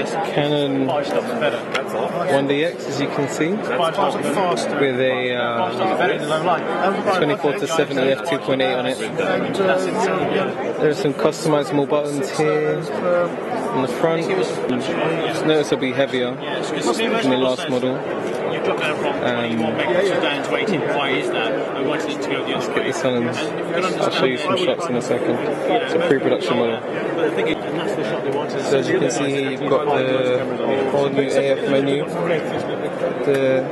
Canon 1DX, as you can see, with a 24-70 f2.8 on it. There are some customizable buttons here on the front. Just notice it'll be heavier than the last model. Let's get this on and I'll show you some shots in a second. It's a pre-production model. So as you can see here, you've got the whole new AF menu, the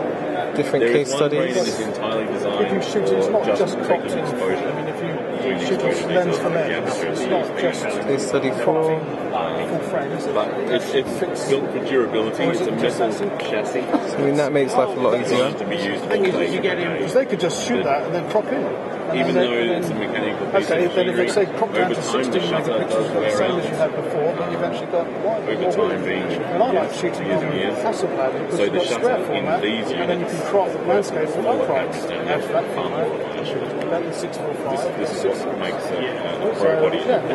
different case studies. If you shoot it, it's not just cropped in. I mean, if you shoot it lens for lens, it's not just case study 4. full frames. But it's built for durability, it's a metal chassis. So, I mean, that makes life a lot easier. To be used Because they could just shoot that and then crop in. even though it's a mechanical piece. Okay, then if they say crop down to 16 megapixels, the same as you had before, then you've actually got wide. Over time being And I like shooting using Hasselblad because So you've the got square shutter in format, these and then you can crop the landscape with low crops. That's that format. That is 645. This is what makes a pro body camera.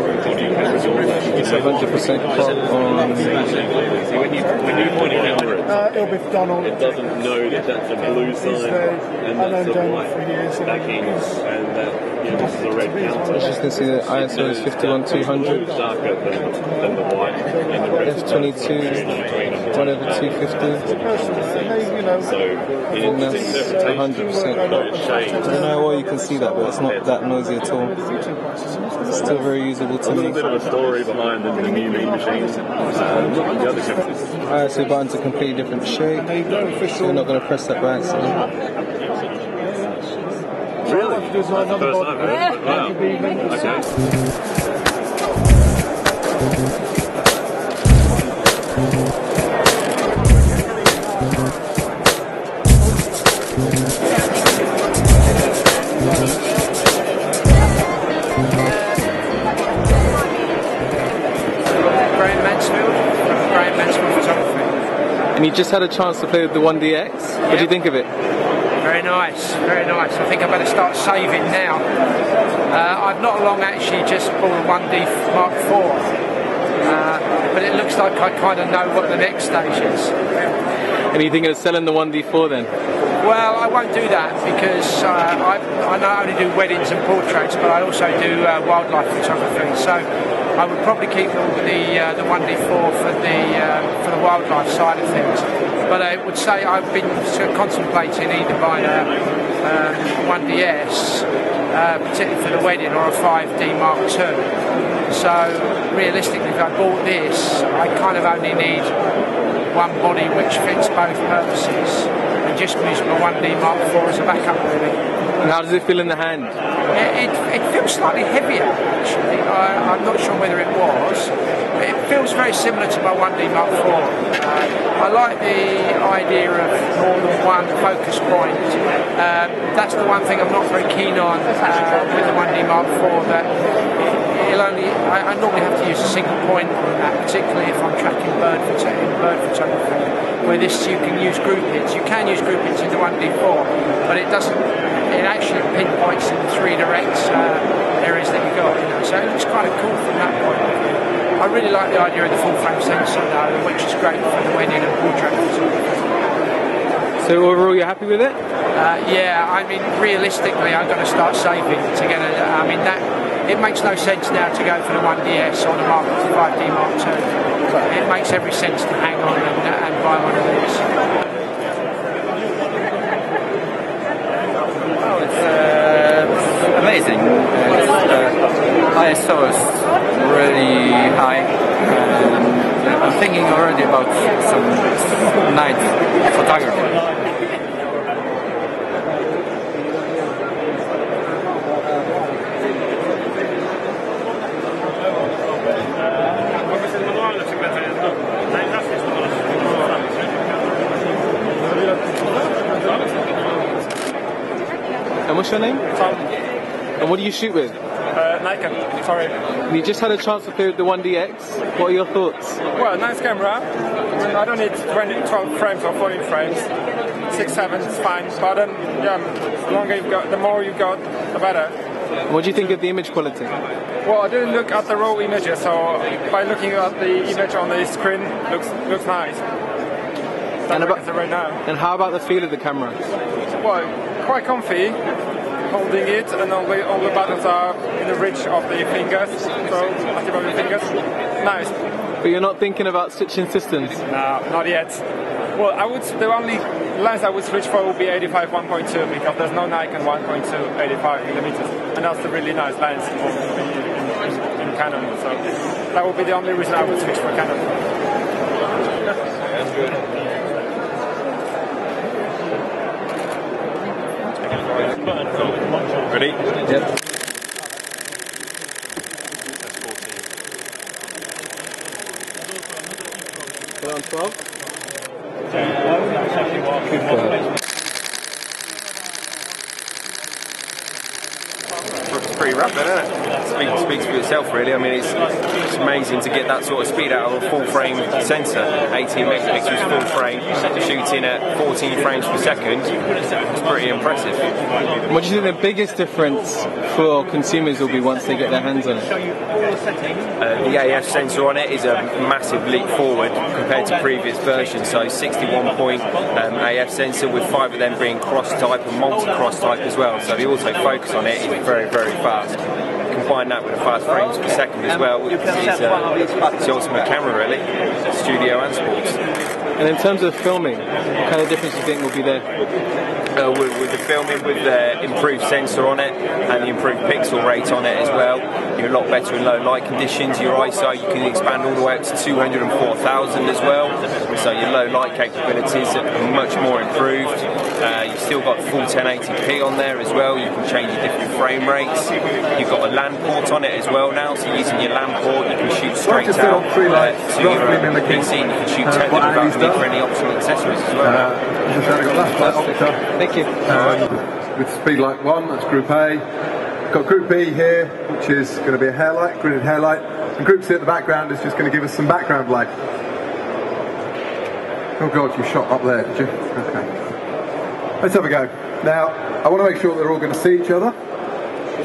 It's 100% crop on. See, when you point a camera at It'll be done on. it doesn't know that that's a blue sign and that's a white backing and that this is a red counter. As you can see, the ISO is 51200, Darker than the white and the red. f22, 1/250, So and that's 100%. I don't know why you can see that, but it's not that noisy at all. It's still very usable to A little me. bit of a story behind the new mean machines. The other cameras. ISO button's a completely different shape. So you're not going to press that by accident. Really? First time ever. Wow. Okay. And you just had a chance to play with the 1DX. What do you think of it? Very nice, very nice. I think I better start saving now. I've not long actually just bought a 1D Mark IV, but it looks like I kind of know what the next stage is. And you thinking of selling the 1D4 then? Well, I won't do that because I not only do weddings and portraits, but I also do wildlife photography. So I would probably keep the 1D4 for the wildlife side of things. But I would say I've been contemplating either buying a 1DS, particularly for the wedding, or a 5D Mark II. So realistically, if I bought this, I kind of only need one body which fits both purposes, and just use my 1D Mark IV as a backup really. And how does it feel in the hand? It feels slightly heavier actually. I'm not sure whether it was. But it feels very similar to my 1D Mark IV. I like the idea of more than one focus point. That's the one thing I'm not very keen on with the 1D Mark IV. That I normally have to use a single point on that, particularly if I'm tracking bird photography. Where this you can use group hits. You can use group hits in the 1D4, but it doesn't. It actually pinpoints in 3 direct areas that you got. So it looks kind of cool from that point of view. I really like the idea of the full frame sensor though, which is great for the wedding and portrait photography. So overall, you're happy with it? Yeah, I mean, realistically, I've got to start saving to get a. I mean, it makes no sense now to go for the 1DS or the 5D Mark II. It makes every sense to hang on and buy one of these. Oh, it's amazing. ISO is really high. I'm thinking already about some night photography. And what's your name? Tom. And what do you shoot with? Nikon, sorry. You just had a chance to play with the 1DX. What are your thoughts? Well, nice camera. I don't need 12 frames or 14 frames. 6, 7 is fine. But then, yeah, the longer you've got, the more you've got, the better. What do you think of the image quality? Well, I didn't look at the raw images, so by looking at the image on the screen, looks nice. And how about the feel of the camera? Well, quite comfy, holding it, and all the buttons are in the reach of the fingers, so active of the fingers. Nice. But you're not thinking about switching systems? No, not yet. Well, the only lens I would switch for would be 85 1.2 because there's no Nikon 1.2 85 millimeters, and that's a really nice lens in Canon. So that would be the only reason I would switch for Canon. That's good. Ready? Yep. Put it on 12. Good God. It's pretty rapid, isn't it? Speaks for itself, really. I mean, it's amazing to get that sort of speed out of a full frame sensor. 18 megapixels full frame, shooting at 14 frames per second. It's pretty impressive. What do you think the biggest difference for consumers will be once they get their hands on it? The AF sensor on it is a massive leap forward compared to previous versions. So 61 point AF sensor with 5 of them being cross type and multi-cross type as well. So the autofocus on it is very, very fast. Combine that with a fast frames per second as well, it's the ultimate camera really, studio and sports. And in terms of filming, what kind of difference do you think will be there? With the filming, with the improved sensor on it and the improved pixel rate on it as well, you're a lot better in low light conditions. Your ISO, you can expand all the way up to 204,000 as well, so your low light capabilities are much more improved. You've still got full 1080p on there as well. You can change your different frame rates. You've got a LAN port on it as well now, so using your LAN port you can shoot straight out to your PC and you can shoot totally without the need for any optional accessories as well. Thank you. With speed light 1, that's Group A. Got Group B here, which is going to be a hairlight, gridded hairlight. And Group C at the background is just going to give us some background light. Oh God, you shot up there, did you? Okay. Let's have a go. Now, I want to make sure they're all going to see each other.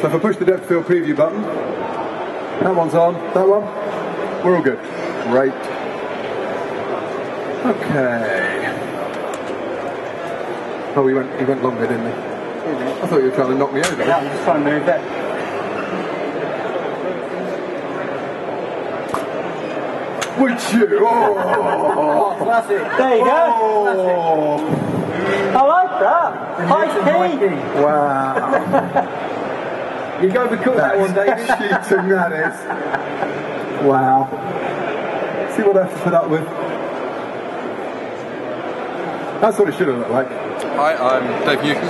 So if I push the depth of field preview button, that one's on, that one, we're all good. Great. Okay. Oh, he went longer, didn't he? I thought you were trying to knock me over. Yeah, I'm just trying to move that. Would you? Oh, that's it. There you go. Oh. I like that. High speed. Wow. You go overcook that one, David. Cheating, that is. Wow. See what I have to put up with. That's what it should have looked like. Hi, I'm Dave Newton,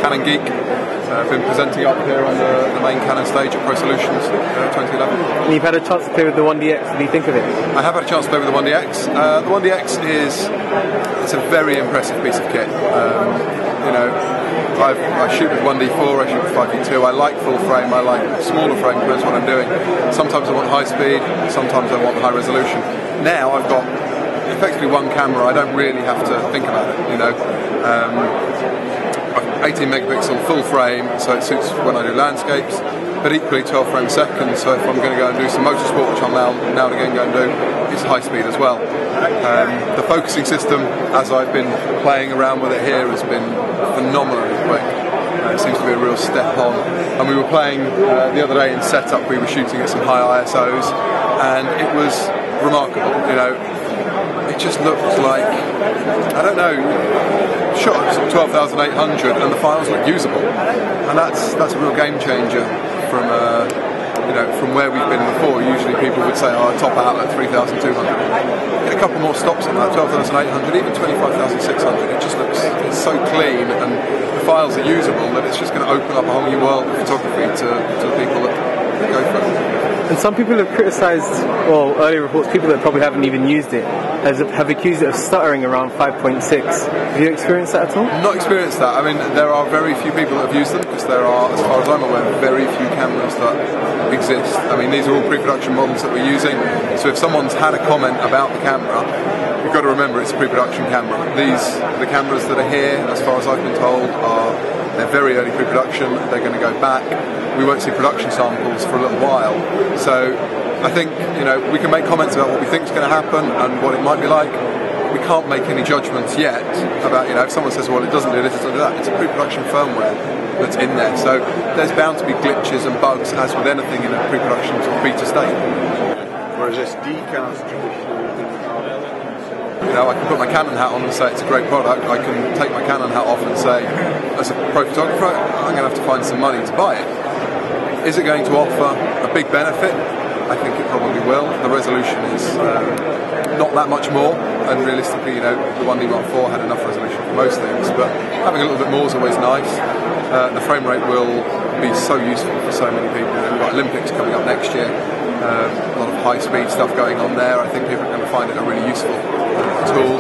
Canon geek. I've been presenting up here on the main Canon stage at Pro Solutions 2011. And you've had a chance to play with the 1DX. What do you think of it? I have had a chance to play with the 1DX. The 1DX it's a very impressive piece of kit. You know, I shoot with 1D4, I shoot with 5D2. I like full frame, I like smaller frame, that's what I'm doing. Sometimes I want high speed, sometimes I want high resolution. Now I've got effectively one camera, I don't really have to think about it, you know. 18 megapixel full frame, so it suits when I do landscapes, but equally 12 frames a second, so if I'm going to go and do some motorsport, which I'll now and again go and do, it's high speed as well. The focusing system, as I've been playing around with it here, has been phenomenally quick. It seems to be a real step on. And we were playing the other day in setup, we were shooting at some high ISOs, and it was remarkable, you know. It just looked like, I don't know, shot at 12,800 and the files look usable, and that's a real game changer from you know, from where we've been before. Usually people would say, oh, top out at 3,200. Get a couple more stops at that, 12,800, even 25,600. It just looks, it's so clean and the files are usable that it's just going to open up a whole new world of photography to the people that go for it. And some people have criticised, well, early reports, people that probably haven't even used it, have accused it of stuttering around 5.6. Have you experienced that at all? Not experienced that. I mean, there are very few people that have used them, because there are, as far as I'm aware, very few cameras that exist. I mean, these are all pre-production models that we're using, so if someone's had a comment about the camera, you've got to remember it's a pre-production camera. The cameras that are here, as far as I've been told, are They're very early pre-production, they're going to go back. We won't see production samples for a little while. So I think, you know, we can make comments about what we think is going to happen and what it might be like. We can't make any judgments yet about, you know, if someone says, well, it doesn't do this, it doesn't do that. It's a pre-production firmware that's in there. So there's bound to be glitches and bugs, as with anything in a pre-production sort of beta state. Whereas SD Canon's traditional, you know, I can put my Canon hat on and say it's a great product. I can take my Canon hat off and say, as a pro photographer, I'm going to have to find some money to buy it. Is it going to offer a big benefit? I think it probably will. The resolution is not that much more, and realistically, you know, the 1D Mark IV had enough resolution for most things, but having a little bit more is always nice. The frame rate will be so useful for so many people. You know, we've got Olympics coming up next year, a lot of high-speed stuff going on there. I think people are going to find it a really useful tool.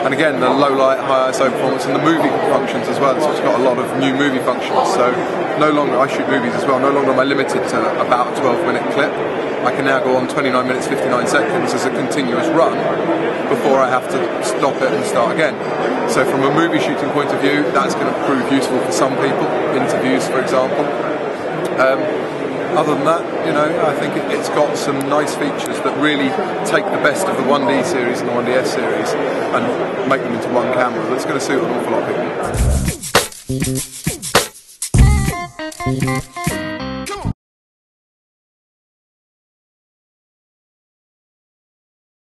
And again, the low light, high ISO performance, and the movie functions as well. So it's got a lot of new movie functions. So no longer, I shoot movies as well, no longer am I limited to about a 12-minute clip. I can now go on 29 minutes 59 seconds as a continuous run before I have to stop it and start again. So from a movie shooting point of view, that's going to prove useful for some people, interviews for example. Other than that, you know, I think it's got some nice features that really take the best of the 1D series and the 1DS series and make them into one camera. That's going to suit an awful lot of people.